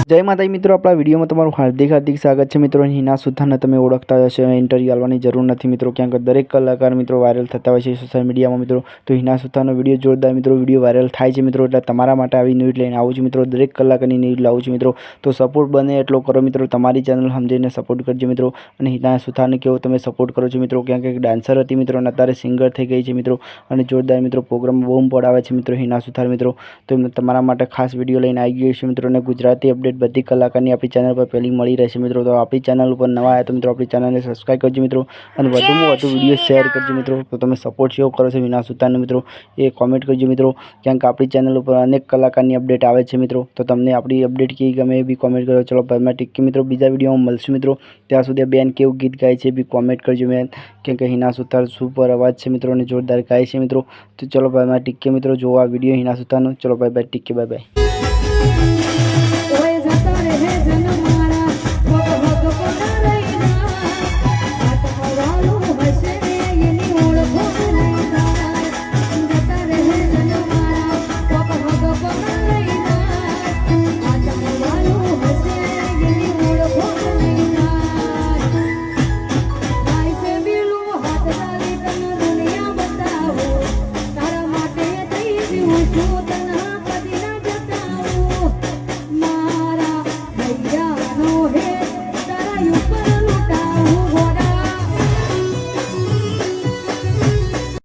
जय माता मित्रों, अपना विडियो में तमारुं हार्दिक हार्दिक स्वागत है। मित्रों हिना सुथारने तमे ओळखता हशो, इंटरव्यू आलवानी जरूर नहीं मित्रों। क्यांक दरेक कलाकार मित्रों वायरल थता होय छे सोशल मीडिया में मित्रों। तो हिना सुथारनो विडियो जोरदार मित्रों विडियो वायरल थाय छे मित्रों, एटले तमारा माटे आवी न्यूज़ लईने आवुं छुं मित्रों। दरेक कलाकारनी न्यूज़ लावुं छुं मित्रों, तो सपोर्ट बने एटलो करो मित्रों। तमारी चेनल समजीने सपोर्ट करजो मित्रों। अने हिना सुथारने केवो तमे सपोर्ट करो छो मित्रों, क्यांक एक डांसर हती मित्रों अने अत्यारे सिंगर थई गई छे मित्रों। अने जोरदार मित्रों प्रोग्राम बूम पडावे छे मित्रों हिना सुथार मित्रों। तो तमारा माटे खास विडियो लईने आई गयो छे मित्रों। अने गुजराती अपडेट बधी कलाकारनी आपणी चेनल पर पहली मળી રહેશે मित्रों। तो आपणी चेनल पर नवा आया तो मित्रों आपणी चेनल ने सब्सक्राइब करजो मित्रों, अने વધુમાં વધુ विडियो शेर करजो मित्रों। तो तमे सपोर्ट केवो करो छो हिना सुथारने मित्रों ए कॉमेंट करजो मित्रों, क्यांक आपणी चेनल पर अनेक कलाकारनी अपडेट आवे छे मित्रों। तो तमने आपणी अपडेट केवी गमे ए बी कॉमेंट करो। चलो बाय बाय, टेक केयर मित्रों, बीजा विडियोमां मळशुं मित्रों। त्यां सुधी बेन केवुं गीत गाय छे बी कॉमेंट करजो बेन, क्यांक हिना सुथार सुपर अवाज छे मित्रों अने जोरदार गाय छे मित्रों। तो चलो बाय बाय, टेक केयर मित्रों। जोवा विडियो हिना सुथारनो। चलो bye bye, take care, bye bye. You